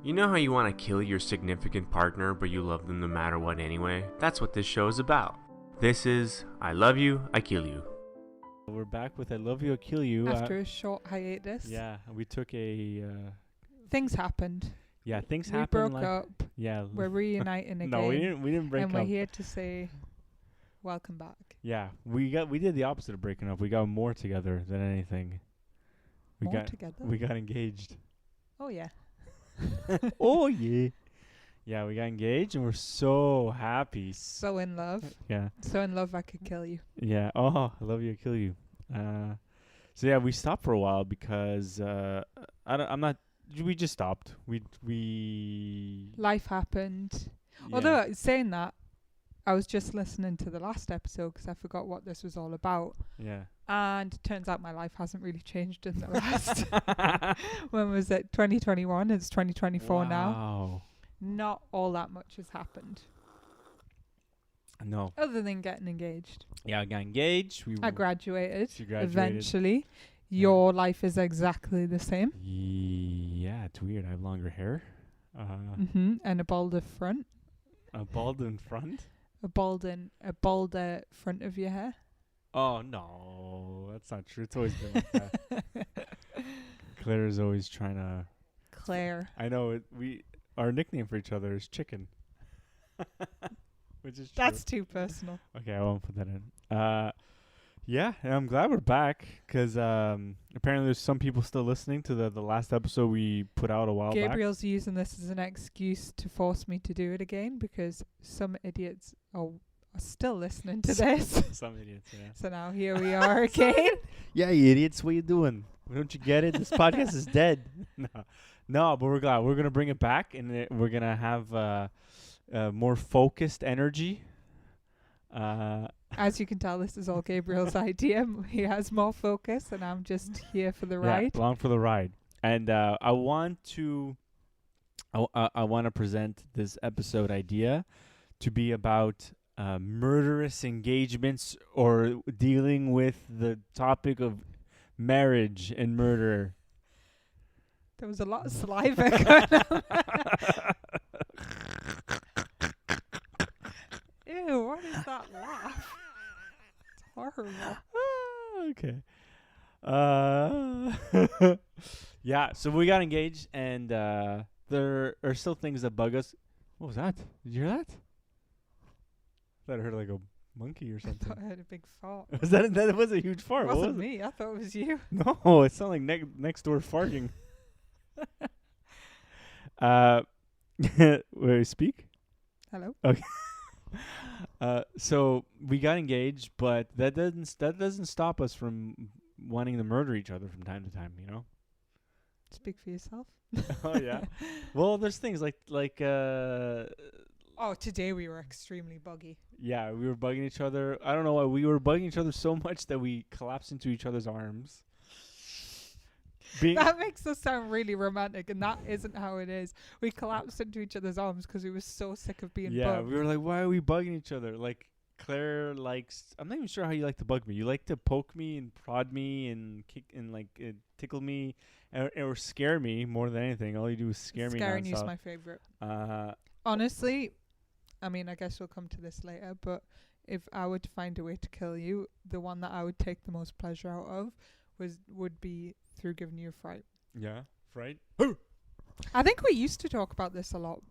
You know how you want to kill your significant partner, but you love them no matter what anyway? That's what this show is about. This is I Love You, I Kill You. We're back with I Love You, I Kill You. After a short hiatus. Yeah, we took a... Things happened. yeah, things We happened. broke up. Yeah. We're reuniting again. No, we didn't break and up. we're here to say welcome back. Yeah, we did the opposite of breaking up. We got more together than anything. We More together? We got engaged. Oh, yeah. Oh, yeah. Yeah, we got engaged and we're so happy. So in love. Yeah. So in love I could kill you. Yeah. Oh, I love you, I kill you. So yeah, we stopped for a while because we just stopped. We Life happened. yeah. Although saying that, I was just listening to the last episode because I forgot what this was all about. Yeah. And it turns out my life hasn't really changed in the last. When was it? 2021. It's 2024 now. Wow. Not all that much has happened. No. Other than getting engaged. Yeah, I got engaged. I graduated. She graduated. Eventually. Your life is exactly the same. Yeah, it's weird. I have longer hair. And a balder front. A bald in front. A balder front of your hair. Oh no, that's not true. It's always been like that. Claire's always trying to. Claire. I know it. Our nickname for each other is Chicken, which is true. That's too personal. Okay, I won't put that in. Yeah, and I'm glad we're back because apparently there's some people still listening to the last episode we put out a while back. Gabriel's using this as an excuse to force me to do it again because some idiots are still listening to this. Some idiots, yeah. So now here we are again. Yeah, you idiots, what you doing? Don't you get it? This podcast is dead. No, but we're glad. We're going to bring it back, and we're going to have more focused energy. As you can tell, this is all Gabriel's idea. He has more focus, and I'm just here for the ride. Yeah, along for the ride. And I want to present this episode idea to be about murderous engagements or dealing with the topic of marriage and murder. There was a lot of saliva going on. Ew, what is that laugh? It's horrible. Okay. Yeah, so we got engaged, and there are still things that bug us. What was that? Did you hear that? I thought I heard like a monkey or I something. thought I heard a big fart. Was that was a huge fart? It What wasn't was it? me. I thought it was you. No, it sounded like next door farting. Wait, speak? Hello? Okay. So we got engaged, but that doesn't stop us from wanting to murder each other from time to time, you know? Speak for yourself. Oh yeah. Well, there's things like Oh, today we were extremely buggy. yeah, we were bugging each other. I don't know why we were bugging each other so much that we collapsed into each other's arms. That makes us sound really romantic, and that isn't how it is. We collapsed into each other's arms because we were so sick of being bugged. we were like, why are we bugging each other? Like, Claire likes, I'm not even sure how you like to bug me. You like to poke me and prod me and kick and like tickle me or scare me more than anything. All you do is scare me. Scaring you is nonstop. my favorite. Honestly, I mean, I guess we'll come to this later, but if I were to find a way to kill you, the one that I would take the most pleasure out of would be through giving you a fright. Yeah, fright. I think we used to talk about this a lot.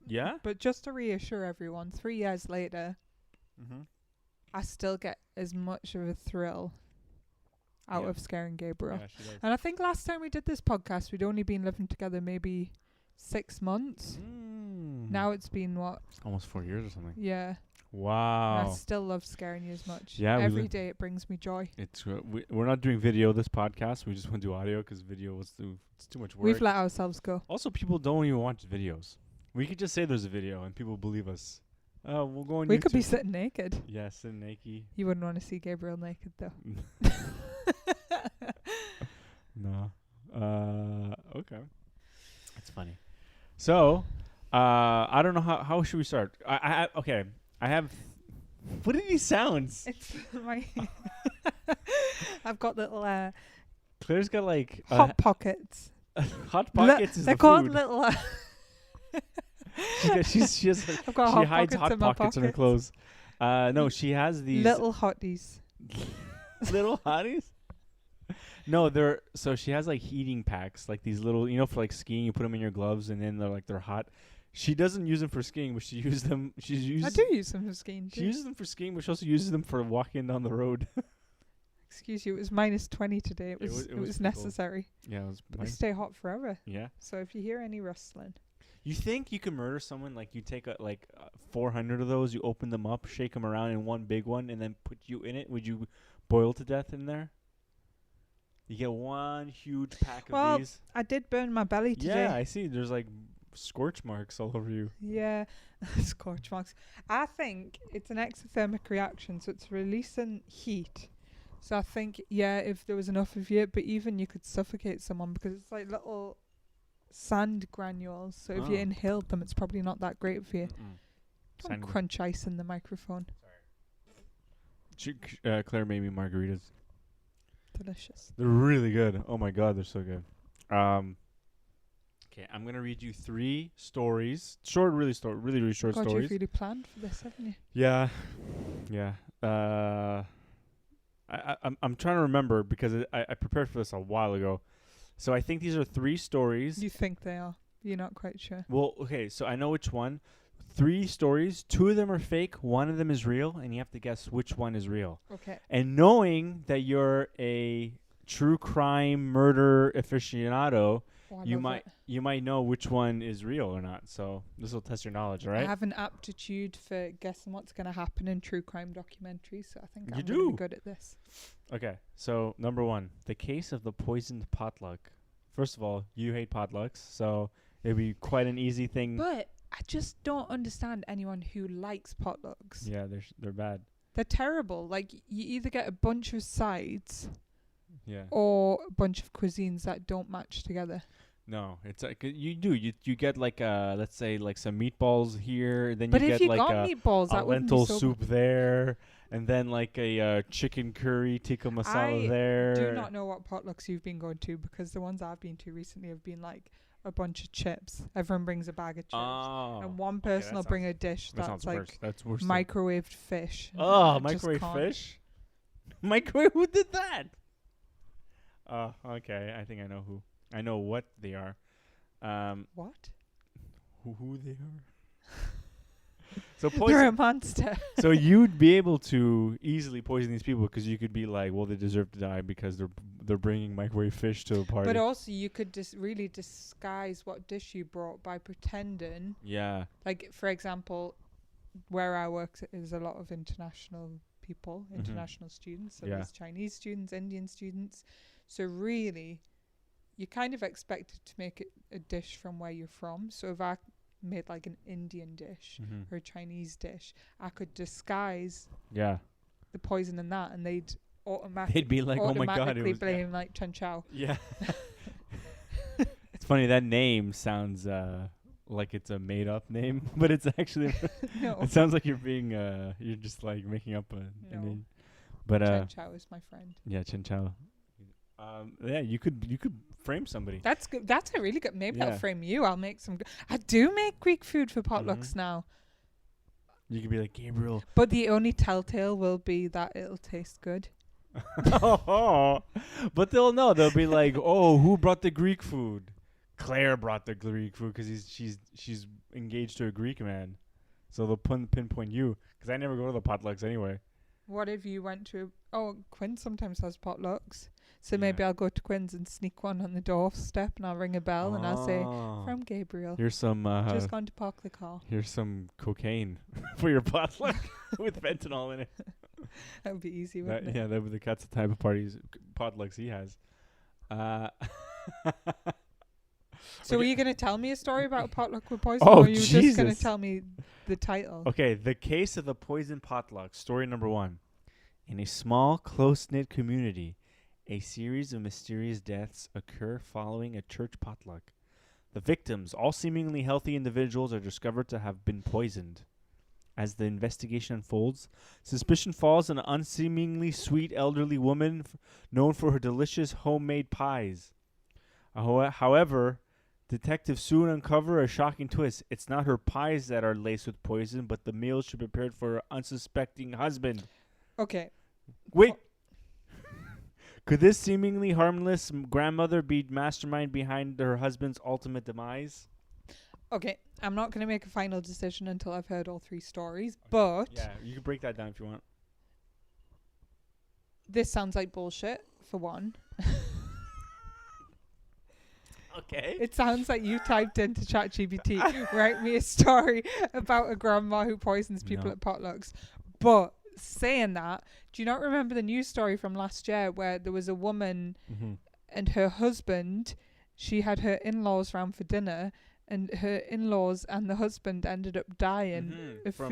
Yeah? But just to reassure everyone, 3 years later, I still get as much of a thrill out of scaring Gabriel. Yeah, she does. And I think last time we did this podcast, we'd only been living together maybe 6 months. Now it's been what? Almost 4 years or something. Yeah. Wow. And I still love scaring you as much. Yeah, every day it brings me joy. It's we're not doing video this podcast. We just want to do audio because video it's too much work. We've let ourselves go. Also, people don't even watch videos. We could just say there's a video and people believe us. We'll go on We YouTube. could be sitting naked. Yeah, sitting naked. You wouldn't want to see Gabriel naked though. No. Okay. That's funny. So, I don't know how should we start. Okay. I have. What are these sounds? It's my. I've got little Claire's got like hot pockets. Hot pockets is They're the called food. little. She I've got hot hides pockets hot in my pockets in her pockets. clothes. No, she has these Little hotties. little hotties. No, so she has like heating packs, like these little, for like skiing. You put them in your gloves, and then they're hot. She doesn't use them for skiing, but she uses them. I do use them for skiing She too. uses them for skiing, but she also uses them for walking down the road. Excuse you, it was -20 today. It was cold. necessary. Yeah, it was. But they stay hot forever. Yeah. So if you hear any rustling. You think you can murder someone? Like you take 400 of those, you open them up, shake them around in one big one, and then put you in it? Would you boil to death in there? You get one huge pack of these. I did burn my belly today. Yeah, I see. There's like scorch marks all over you. Yeah, scorch marks. I think it's an exothermic reaction, so it's releasing heat. So I think, if there was enough of you, but even you could suffocate someone because it's like little sand granules. So if you inhaled them, it's probably not that great for you. Don't crunch ice in the microphone. Sorry. Claire made me margaritas. Delicious. They're really good. Oh my god, they're so good. Okay, I'm gonna read you 3 stories. Really short God, stories. you've really planned for this, haven't you? Yeah. I'm trying to remember because I prepared for this a while ago. So I think these are 3 stories. You think they are? You're not quite sure. Well, okay, so I know which one. 3 stories. 2 of them are fake. 1 of them is real, and you have to guess which one is real. Okay. And knowing that you're a true crime murder aficionado, you might know which one is real or not. So this will test your knowledge, all right? I have an aptitude for guessing what's going to happen in true crime documentaries, so I think I'm do. be good at this. Okay, so number 1, the case of the poisoned potluck. First of all, you hate potlucks, so it'd be quite an easy thing. But I just don't understand anyone who likes potlucks. Yeah, they're bad. They're terrible. Like, you either get a bunch of sides or a bunch of cuisines that don't match together. No, it's like you get like let's say like some meatballs here, then but you if get you like got a meatballs, that lentil wouldn't be so soup there, and then like a chicken curry tikka masala there. I do not know what potlucks you've been going to, because the ones I've been to recently have been like a bunch of chips. Everyone brings a bag of chips, and one person will bring a dish that's like worse microwaved fish. Microwave fish? Microwave? Who did that? Okay. I think I know who. I know what they are. What? Who they are? So they're a monster. So you'd be able to easily poison these people because you could be like, well, they deserve to die because they're bringing microwave fish to a party. But also, you could really disguise what dish you brought by pretending. Yeah. Like, for example, where I work is a lot of international people, international students. So there's Chinese students, Indian students. So really, you're kind of expected to make it a dish from where you're from. So if I made like an Indian dish or a Chinese dish, I could disguise the poison in that, and they'd be like, oh my god, it was blame like Chen Chao. Yeah. It's funny, that name sounds like it's a made up name, but it's actually No. It sounds like you're being you're just like making up a name. But Chen Chao is my friend. Yeah, Chen Chao. You could frame somebody. That's good. That's a really good. Maybe I'll frame you. I'll make some. I do make Greek food for potlucks now. You could be like, Gabriel. But the only telltale will be that it'll taste good. But they'll know. They'll be like, oh, who brought the Greek food? Claire brought the Greek food because she's engaged to a Greek man. So they'll pinpoint you, because I never go to the potlucks anyway. What if you went to... Oh, Quinn's sometimes has potlucks. So maybe I'll go to Quinn's and sneak one on the doorstep, and I'll ring a bell and I'll say, from Gabriel. Here's some... just gone to park the car. Here's some cocaine for your potluck with fentanyl in it. That would be easy, wouldn't it? Yeah, that's the type of potlucks he has. So were you going to tell me a story about a potluck with poison? Or were you just going to tell me the title? Okay, the case of the poison potluck, story number 1. In a small, close-knit community, a series of mysterious deaths occur following a church potluck. The victims, all seemingly healthy individuals, are discovered to have been poisoned. As the investigation unfolds, suspicion falls on an unseemingly sweet elderly woman known for her delicious homemade pies. However, Detectives soon uncover a shocking twist. It's not her pies that are laced with poison, but the meals she prepared for her unsuspecting husband. Okay. Wait. Could this seemingly harmless grandmother be mastermind behind her husband's ultimate demise? Okay, I'm not going to make a final decision until I've heard all 3 stories, but Yeah, you can break that down if you want. this sounds like bullshit, for one. Okay. It sounds like you typed into ChatGPT, write me a story about a grandma who poisons people at potlucks. But saying that, do you not remember the news story from last year where there was a woman and her husband, she had her in-laws round for dinner, and her in-laws and the husband ended up dying of from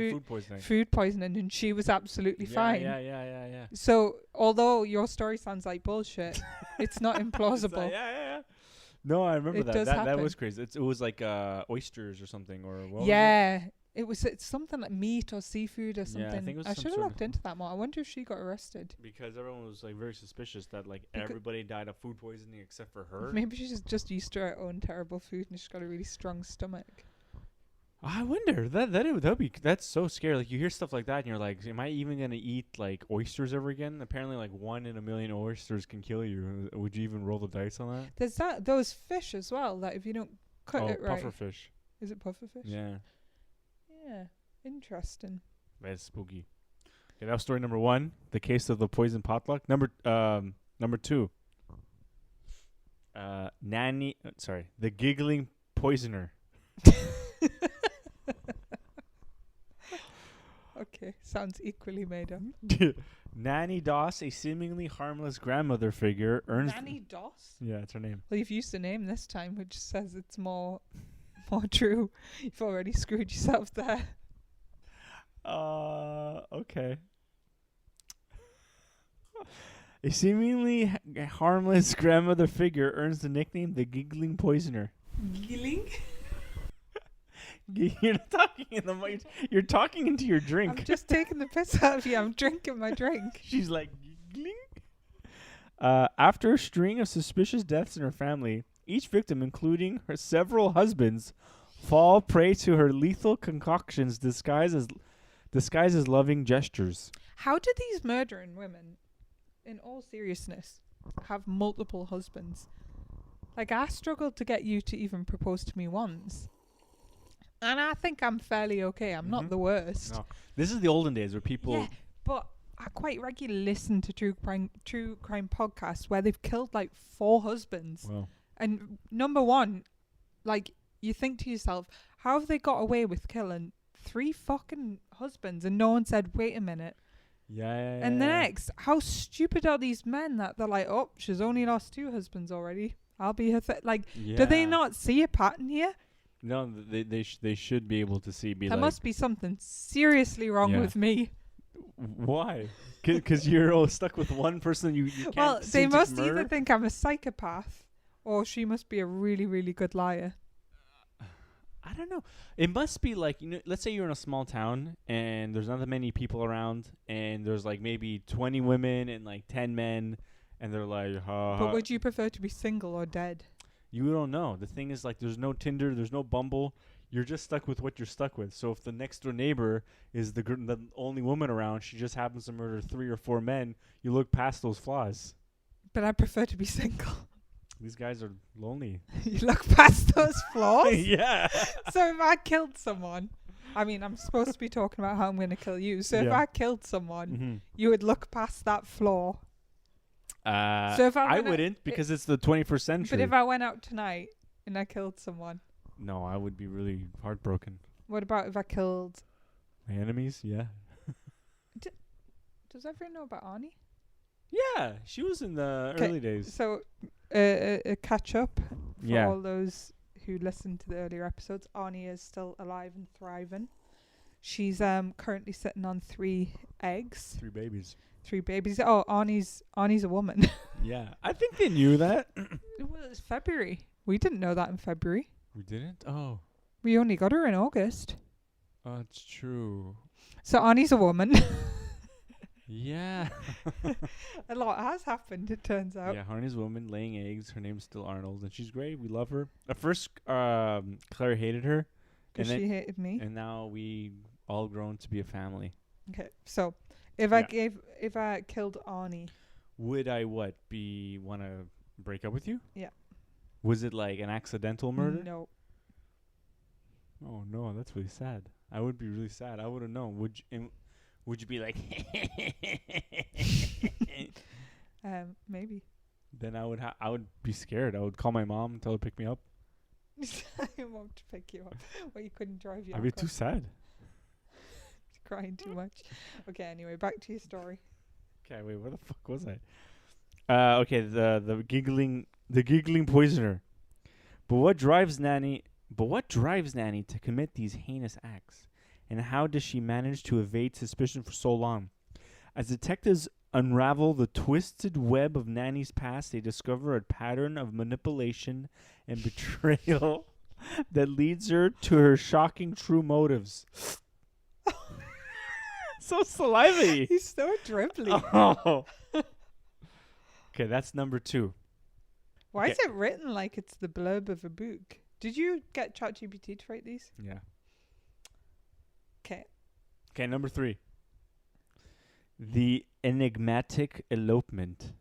food poisoning. And she was absolutely fine. Yeah. So, although your story sounds like bullshit, it's not implausible. Yeah. No, I remember It that. does That happen. was crazy. It was like oysters or something, or what Yeah. It's something like meat or seafood or something. Yeah, I think it was I some should have sort looked into that more. I wonder if she got arrested. Because everyone was like very suspicious that like everybody died of food poisoning except for her. Maybe she's just used to her own terrible food and she's got a really strong stomach. I wonder that's so scary. Like you hear stuff like that and you're like, am I even gonna eat like oysters ever again? Apparently, like 1 in a million oysters can kill you. Would you even roll the dice on that? There's those fish as well that if you don't cut it right. Pufferfish. Is it pufferfish? Yeah. Yeah. Interesting. That's spooky. Okay, that was story number 1, the case of the poison potluck. Number 2. The giggling poisoner. Okay, sounds equally made up. Nanny Doss, a seemingly harmless grandmother figure, earns... Nanny Doss? Yeah, that's her name. Well, you've used the name this time, which says it's more true. You've already screwed yourself there. Okay. A seemingly harmless grandmother figure earns the nickname the Giggling Poisoner. Giggling? You're not talking in the mic. You're talking into your drink. I'm just taking the piss out of you. I'm drinking my drink. She's like, giggling? After a string of suspicious deaths in her family, each victim, including her several husbands, fall prey to her lethal concoctions disguised as loving gestures. How do these murdering women, in all seriousness, have multiple husbands? Like, I struggled to get you to even propose to me once. And I think I'm fairly okay. I'm not the worst. No. This is the olden days where people... Yeah, but I quite regularly listen to true crime podcasts where they've killed like 4 husbands. Wow. And number one, like, you think to yourself, how have they got away with killing 3 fucking husbands and no one said, wait a minute? Yeah. And the next, how stupid are these men that they're like, oh, she's only lost 2 husbands already. I'll be her do they not see a pattern here? No, they should be able to see. There must be something seriously wrong with me. Why? Because you're all stuck with one person you can't. Well, they must murder? either think I'm a psychopath or she must be a really, really good liar. I don't know. It must be like, let's say you're in a small town and there's not that many people around and there's like maybe 20 women and like 10 men and they're like, But would you prefer to be single or dead? You don't know. The thing is, like, there's no Tinder, there's no Bumble. You're just stuck with what you're stuck with. So if the next door neighbor is the only woman around, she just happens to murder 3 or 4 men, you look past those flaws. But I prefer to be single. These guys are lonely. You look past those flaws? Yeah. So if I killed someone, I mean, I'm supposed to be talking about how I'm going to kill you. So if I killed someone, you would look past that flaw. So if I wouldn't, because it's the 21st century. But if I went out tonight and I killed someone, no, I would be really heartbroken. What about if I killed my enemies? Yeah. Does everyone know about Arnie? Yeah, she was in the early days. So a catch up for all those who listened to the earlier episodes. Arnie is still alive and thriving. She's currently sitting on 3 eggs. 3 babies. 3 babies. Oh, Arnie's a woman. Yeah, I think they knew that. Well, it's February. We didn't know that in February. We didn't? Oh. We only got her in August. Oh, it's true. So Arnie's a woman. Yeah. A lot has happened, it turns out. Yeah, Harney's woman laying eggs. Her name's still Arnold, and she's great. We love her. At first, Claire hated her, Because and she hated me. and now we all grown to be a family. Okay, so if I killed Arnie, Would I wanna break up with you? Yeah. Was it like an accidental murder? No. Oh no, that's really sad. I would be really sad. I wouldn't know. Would you be like? Maybe. Then I would be scared. I would call my mom and tell her to pick me up. I won't pick you up. Well, you couldn't drive you. I'd be too sad. Crying too much. Okay, anyway, back to your story. Okay, wait, where the fuck was I? Okay, the giggling poisoner. But what drives Nanny to commit these heinous acts? And how does she manage to evade suspicion for so long? As detectives unravel the twisted web of Nanny's past, they discover a pattern of manipulation and betrayal that leads her to her shocking true motives. So salivary. He's so dribbly. Oh. Okay, that's number 2. Why is it written like it's the blurb of a book? Did you get ChatGPT to write these? Yeah. Okay. Okay, number 3. The enigmatic elopement.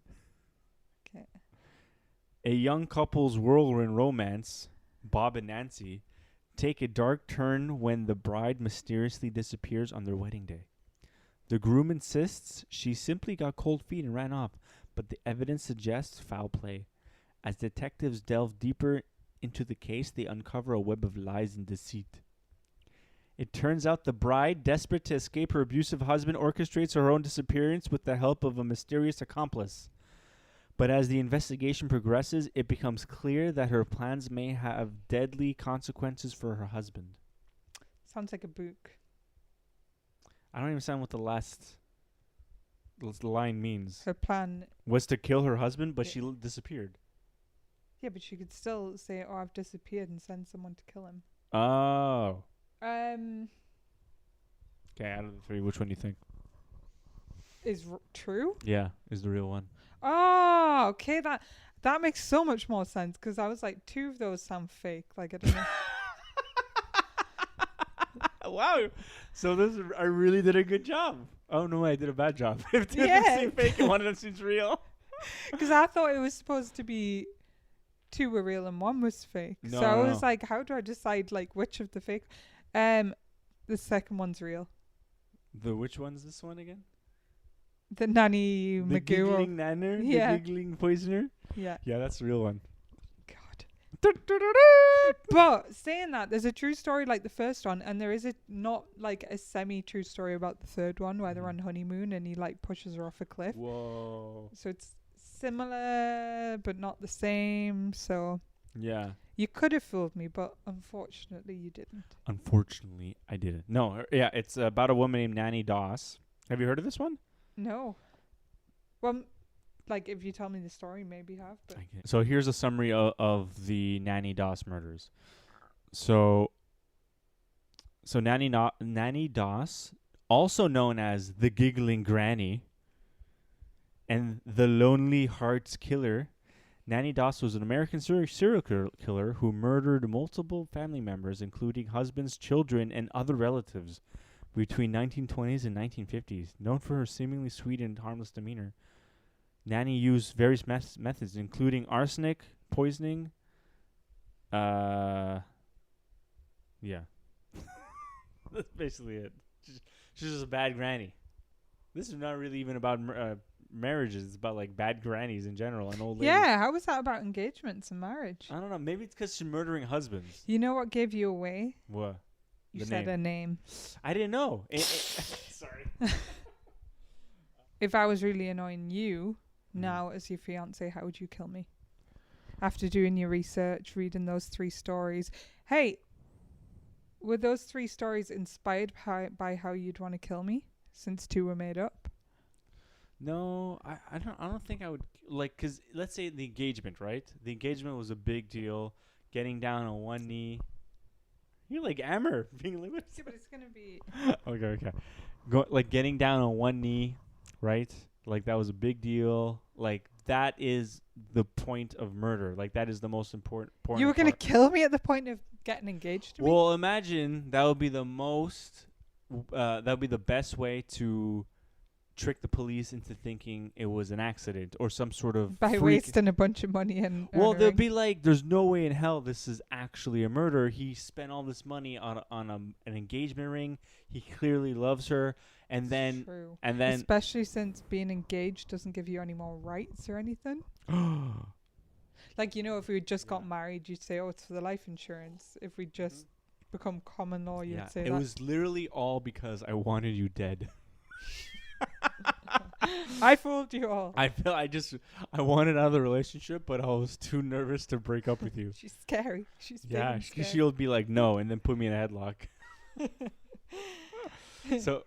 Okay. A young couple's whirlwind romance, Bob and Nancy, take a dark turn when the bride mysteriously disappears on their wedding day. The groom insists she simply got cold feet and ran off, but the evidence suggests foul play. As detectives delve deeper into the case, they uncover a web of lies and deceit. It turns out the bride, desperate to escape her abusive husband, orchestrates her own disappearance with the help of a mysterious accomplice. But as the investigation progresses, it becomes clear that her plans may have deadly consequences for her husband. Sounds like a book. I don't even understand what the line means. Her plan Was to kill her husband, but she disappeared. Yeah, but she could still say, "Oh, I've disappeared," and send someone to kill him. Oh. Okay, out of the 3, which one do you think? Is true? Yeah, is the real one. Oh, okay. That makes so much more sense because I was like, 2 of those sound fake. Like I don't know. Wow. So I really did a good job. Oh no, I did a bad job. If 2 of them seem fake and one of them seems real. Because I thought it was supposed to be 2 were real and 1 was fake. No, so I was like, how do I decide like which of the fake? The second one's real. Which one's this one again? The nanny The Magoo. giggling nanner? Yeah. The giggling poisoner? Yeah. Yeah, that's the real one. God. But saying that, there's a true story like the first one, and there is not like a semi-true story about the third one where they're on honeymoon and he like pushes her off a cliff. Whoa. So it's similar but not the same. So Yeah. you could have fooled me, but unfortunately you didn't. Unfortunately, I didn't. No, yeah, it's about a woman named Nanny Doss. Have you heard of this one? No. Well, like if you tell me the story, maybe you have. But So here's a summary of the Nanny Doss murders. So Nanny Doss, also known as the Giggling Granny and the Lonely Hearts Killer, Nanny Doss was an American serial killer who murdered multiple family members, including husbands, children, and other relatives, between 1920s and 1950s. Known for her seemingly sweet and harmless demeanor, Nanny used various methods, including arsenic, poisoning. Yeah. That's basically it. She's just a bad granny. This is not really even about marriages. It's about like bad grannies in general and old ladies. yeah, how was that about engagements and marriage? I don't know. Maybe it's because she's murdering husbands. You know what gave you away? What? You The said name. a name. I didn't know. Sorry. If I was really annoying you now as your fiance, how would you kill me? After doing your research, reading those 3 stories. Hey, were those 3 stories inspired by how you'd want to kill me? Since 2 were made up. No, I don't think I would like, cause let's say the engagement, right? The engagement was a big deal. Getting down on one knee. You're like Amber being like, Yeah, but it's gonna be. okay. Getting down on one knee, right? Like, that was a big deal. Like, that is the point of murder. Like, that is the most important You were going to part. kill me at the point of getting engaged to me? Well, imagine that would be the that would be the best way to trick the police into thinking it was an accident or some sort of By wasting a bunch of money and Well, they'll earning. be like, there's no way in hell this is actually a murder. He spent all this money on an engagement ring. He clearly loves her. And then, True. and then, Especially since being engaged doesn't give you any more rights or anything. Like, you know, if we had just got married, you'd say, oh, it's for the life insurance. If we just become common law, you'd say it was literally all because I wanted you dead. I fooled you all. I wanted out of the relationship, but I was too nervous to break up with you. She's scary. She's big Yeah, and scary. she'll be like, no, and then put me in a headlock. So,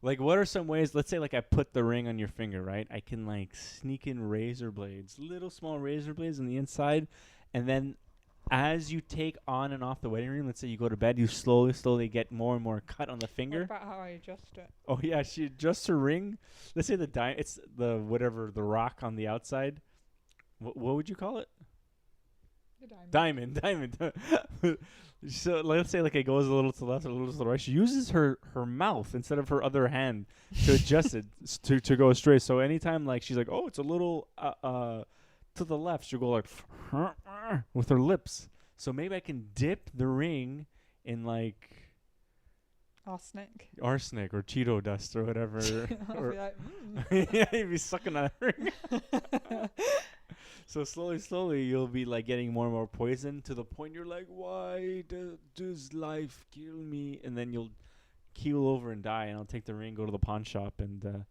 like, what are some ways, let's say, like, I put the ring on your finger, right? I can, like, sneak in razor blades, little small razor blades on the inside, and then as you take on and off the wedding ring, let's say you go to bed, you slowly get more and more cut on the finger. What about how I adjust it? Oh, yeah, she adjusts her ring. Let's say it's the rock on the outside. What would you call it? Diamond. So let's say, like, it goes a little to the left, a little to the right. She uses her mouth instead of her other hand to adjust it to go straight. So anytime, like, she's like, oh, it's a little to the left, she'll go like with her lips. So maybe I can dip the ring in, like, arsenic or Cheeto dust or whatever. I'll be like, Yeah, you'd be sucking on that ring. So slowly, you'll be, like, getting more and more poison to the point you're like, why does life kill me? And then you'll keel over and die, and I'll take the ring, go to the pawn shop, and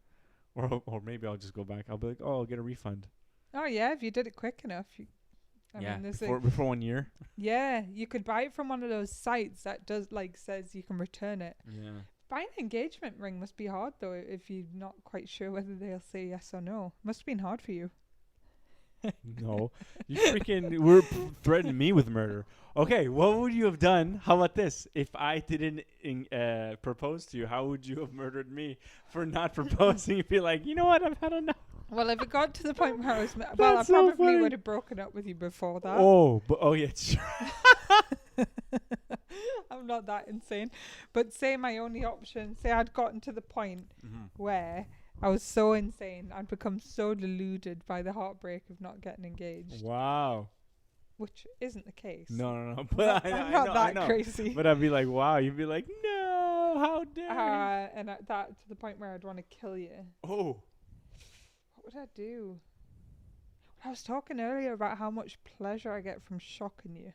or maybe I'll just go back. I'll be like, oh, I'll get a refund. Oh, yeah, if you did it quick enough. I mean, before 1 year. Yeah, you could buy it from one of those sites that does, like, says you can return it. Yeah. Buying an engagement ring must be hard, though, if you're not quite sure whether they'll say yes or no. Must have been hard for you. No, you freaking were threatening me with murder. Okay, what would you have done? How about this? If I didn't propose to you, how would you have murdered me for not proposing? You'd be like, you know what? I've had enough. Well, if it got to the point where I was, I probably would have broken up with you before that. Yeah, sure. I'm not that insane, but say my only option. Say I'd gotten to the point where I was so insane, I'd become so deluded by the heartbreak of not getting engaged. Wow. Which isn't the case. No. But I'm not that crazy. But I'd be like, wow. You'd be like, no, how dare you? And that to the point where I'd want to kill you. Oh. What would I do? I was talking earlier about how much pleasure I get from shocking you.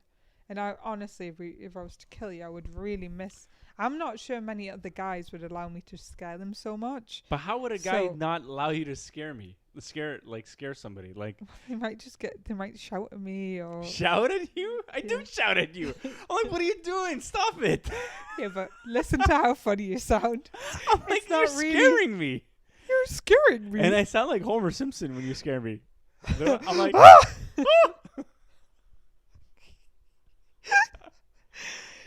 And I honestly, if I was to kill you, I would really miss. I'm not sure many other guys would allow me to scare them so much. But how would a guy not allow you to scare me? Scare somebody. Like, they might shout at me or shout at you? I do shout at you. I'm like, what are you doing? Stop it. Yeah, but listen to how funny you sound. I'm like, you're scaring me. You're scaring me. And I sound like Homer Simpson when you scare me. I'm like,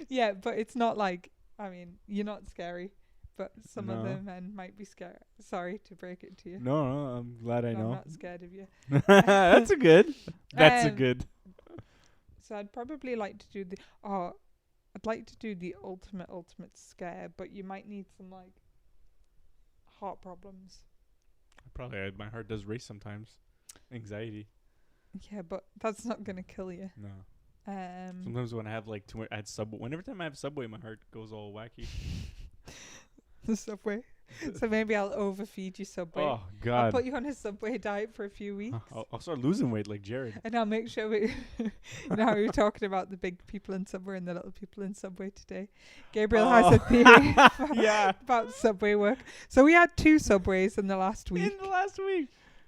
yeah, but it's not like, I mean, you're not scary, but some of the men might be scared. Sorry to break it to you. No, I'm glad I know. I'm not scared of you. That's a good. So I'd probably like to do I'd like to do the ultimate scare, but you might need some, like, heart problems. Probably, my heart does race sometimes. Anxiety. Yeah, but that's not gonna kill you. No. Sometimes when I have, like, whenever time I have Subway, my heart goes all wacky. The Subway. So maybe I'll overfeed you Subway. Oh God! I'll put you on a Subway diet for a few weeks. I'll start losing weight like Jared. And I'll make sure we how we were talking about the big people in Subway and the little people in Subway today. Gabriel has a theory about Subway work. So we had 2 Subways in the last week.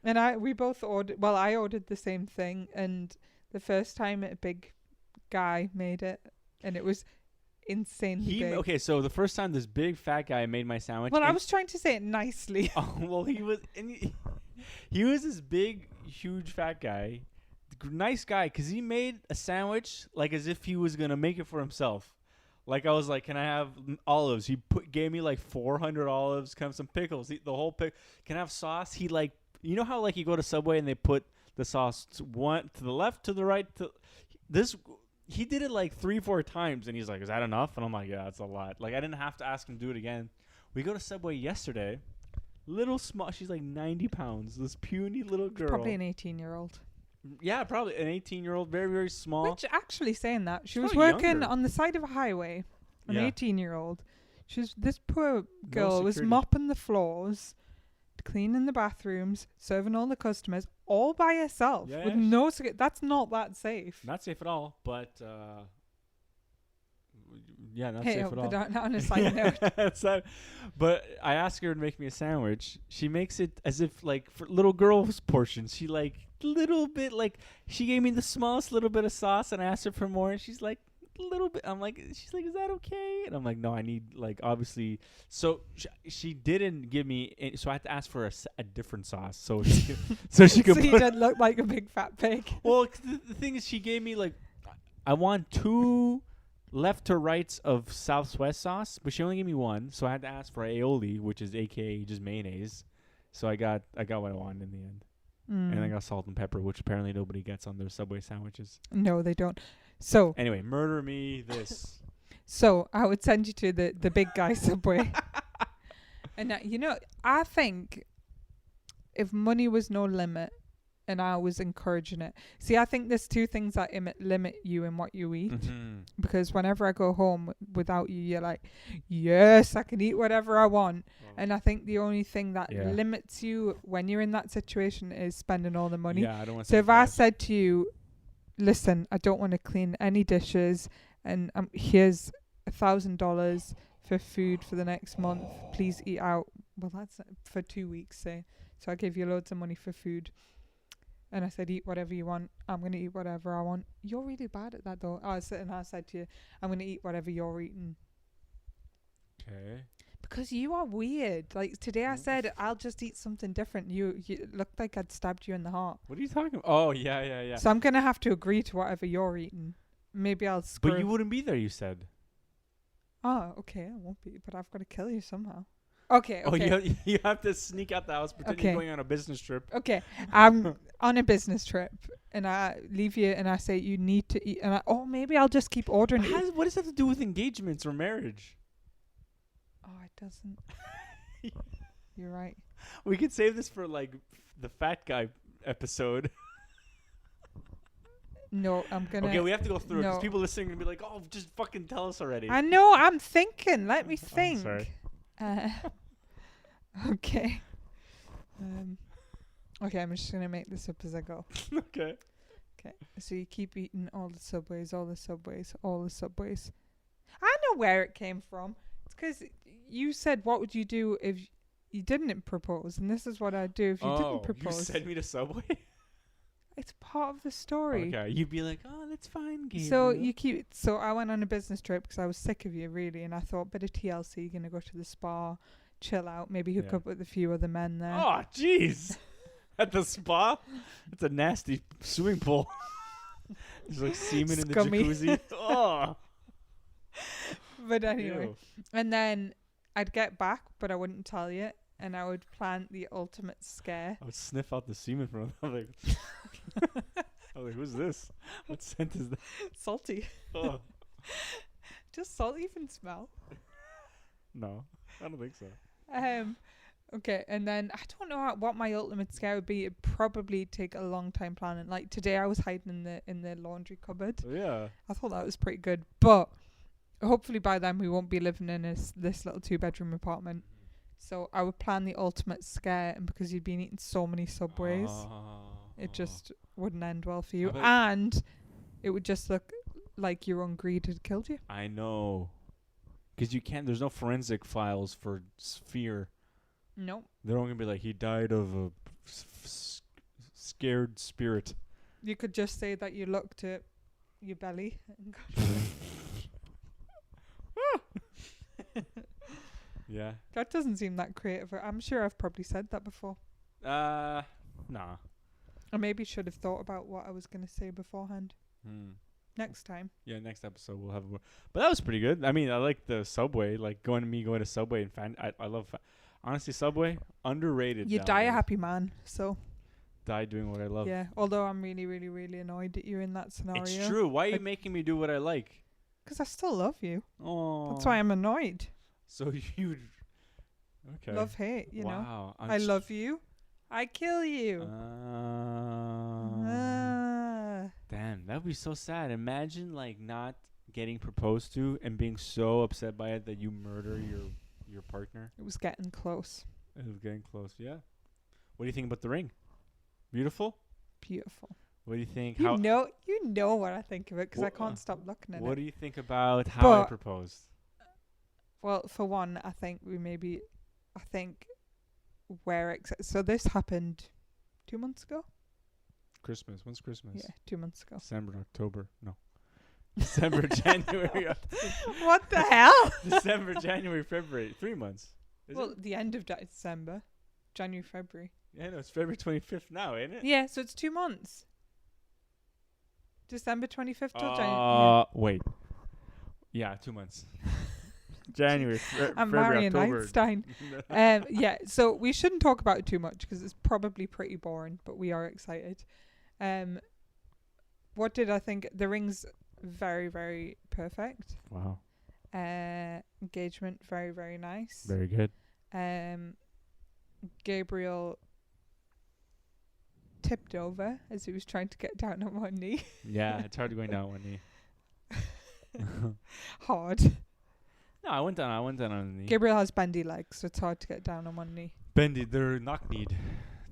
And I ordered the same thing, and the first time a big guy made it, and it was insanely big. Okay, so the first time this big fat guy made my sandwich. Well, I was trying to say it nicely. Oh, well, he was this big, huge fat guy, nice guy, because he made a sandwich like as if he was gonna make it for himself. Like, I was like, can I have olives? He gave me like 400 olives, kind of some pickles, the whole Can I have sauce? He like, you know how like you go to Subway and they put the sauce one to the left, to the right, he did it like 3-4 times, and he's like, is that enough? And I'm like, yeah, that's a lot. Like, I didn't have to ask him to do it again. We go to Subway yesterday. Little small, she's like 90 pounds. This puny little girl. Probably an 18-year-old. Yeah, probably an 18-year-old, very, very small. Which, actually, saying that, she was probably working younger. on the side of a highway. An Yeah. 18-year-old. This poor girl was security. mopping the floors, cleaning the bathrooms, serving all the customers, all by herself. Yeah, With no that's not that safe. Not safe at all, but yeah, not Hey, safe at all. but on a side note. It's not- but I asked her to make me a sandwich. She makes it as if like for little girl's portions. She like little bit like she gave me the smallest little bit of sauce, and I asked her for more, and she's like a little bit. I'm like, she's like, is that okay? And I'm like, no, I need like obviously. So she didn't give me, so I had to ask for a different sauce, so she could, so she could. So you did look like a big fat pig. Well, the thing is, she gave me like, I want 2 left to rights of Southwest sauce, but she only gave me 1, so I had to ask for aioli, which is AKA just mayonnaise. So I got what I wanted in the end, and I got salt and pepper, which apparently nobody gets on their Subway sandwiches. No, they don't. So Anyway, murder me this. So I would send you to the big guy Subway. And I think if money was no limit and I was encouraging it. See, I think there's 2 things that limit you in what you eat. Mm-hmm. Because whenever I go home without you, you're like, yes, I can eat whatever I want. And I think the only thing that limits you when you're in that situation is spending all the money. Yeah, I don't want to. So if I said to you, listen, I don't want to clean any dishes, and here's $1,000 for food for the next month. Please eat out. Well, that's for 2 weeks, say. So I gave you loads of money for food. And I said, eat whatever you want. I'm going to eat whatever I want. You're really bad at that, though. I said to you, I'm going to eat whatever you're eating. Okay. Because you are weird. Like, today I said, I'll just eat something different. You looked like I'd stabbed you in the heart. What are you talking about? Oh, yeah. So I'm going to have to agree to whatever you're eating. Maybe I'll screw. But you wouldn't be there, you said. Oh, okay. I won't be. But I've got to kill you somehow. Okay. Oh, you have to sneak out the house, pretend you're going on a business trip. Okay. I'm on a business trip, and I leave you, and I say, you need to eat. And maybe I'll just keep ordering. What does that have to do with engagements or marriage? Oh, it doesn't. You're right. We could save this for like the fat guy episode. No, I'm gonna. Okay, we have to go through it because No. people listening are gonna be like, "Oh, just fucking tell us already." I know. I'm thinking. Let me think. Sorry. Okay. Okay, I'm just gonna make this up as I go. Okay. Okay. So you keep eating all the Subways. I know where it came from. It's because you said, "What would you do if you didn't propose?" And this is what I'd do if you didn't propose. You send me to Subway? It's part of the story. Okay, you'd be like, "Oh, that's fine, Gabriel." So you keep. So I went on a business trip because I was sick of you, really, and I thought, bit of TLC, gonna go to the spa, chill out, maybe hook up with a few other men there. Oh, jeez. At the spa? It's a nasty swimming pool. There's like semen Scummy. in the jacuzzi. Oh. But anyway, Ew. and then I'd get back, but I wouldn't tell you, and I would plan the ultimate scare. I would sniff out the semen from I'm like, who's this? What scent is that? Salty. Oh. Does salt even smell? No, I don't think so. Okay, and then I don't know what my ultimate scare would be. It'd probably take a long time planning. Like today, I was hiding in the laundry cupboard. Yeah. I thought that was pretty good, but hopefully by then we won't be living in this little 2-bedroom apartment. So I would plan the ultimate scare, and because you'd been eating so many Subways, it just wouldn't end well for you, and it would just look like your own greed had killed you. I know. Because you can't, there's no forensic files for fear. No. They're only going to be like, he died of a scared spirit. You could just say that you looked at your belly and got Yeah. That doesn't seem that creative. I'm sure I've probably said that before. Nah. I maybe should have thought about what I was going to say beforehand. Next time. Yeah, next episode we'll have. But that was pretty good. I mean, I like the Subway. Like going to Subway and I love. Honestly, Subway underrated. You die a happy man. So. Die doing what I love. Yeah. Although I'm really, really, really annoyed at you in that scenario. It's true. Why are you making me do what I like? Because I still love you. Oh. That's why I'm annoyed. So you. Okay. Love hate. You know. Wow. I love you. I kill you. Damn, that would be so sad. Imagine like not getting proposed to and being so upset by it that you murder your partner. It was getting close. It was getting close. Yeah. What do you think about the ring? Beautiful. Beautiful. What do you think? You know what I think of it because I can't stop looking at it. What do you think about how I proposed? Well, for one, I think so this happened 2 months ago. Christmas. When's Christmas? Yeah, 2 months ago. December, October. No. December, January. What the hell? December, January, February. 3 months. The end of December. January, February. Yeah, no, it's February 25th now, ain't it? Yeah, so it's 2 months. December 25th till January. Wait. Yeah, 2 months. January, I'm February, marrying October. Einstein. Yeah, so we shouldn't talk about it too much because it's probably pretty boring, but we are excited. What did I think? The ring's very, very perfect. Wow. Engagement, very, very nice. Very good. Gabriel tipped over as he was trying to get down on one knee. Yeah, it's hard going down on one knee. Hard. No, I went down on the knee. Gabriel has bendy legs, so it's hard to get down on one knee. Bendy, they're knock-kneed.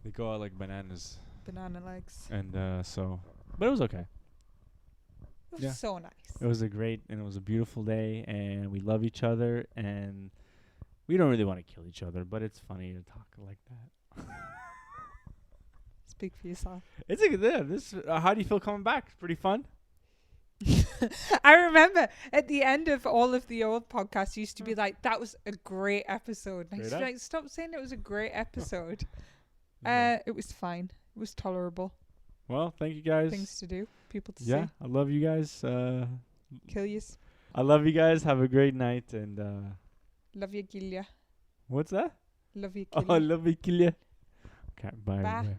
They go out like bananas. Banana legs. And but it was okay. It was so nice. It was it was a beautiful day, and we love each other, and we don't really want to kill each other, but it's funny to talk like that. Speak for yourself. It's a good. How do you feel coming back? Pretty fun. I remember at the end of all of the old podcasts, used to be like, "That was a great episode." And I used to be like, "Stop saying it was a great episode." It was fine. It was tolerable. Well, thank you guys. Things to do, people to see. Yeah, I love you guys. Kill yous. I love you guys. Have a great night and. Love you, Gilya. What's that? Love you, Gilya. Oh, love you, Gilya. Okay, bye. Bye. Bye.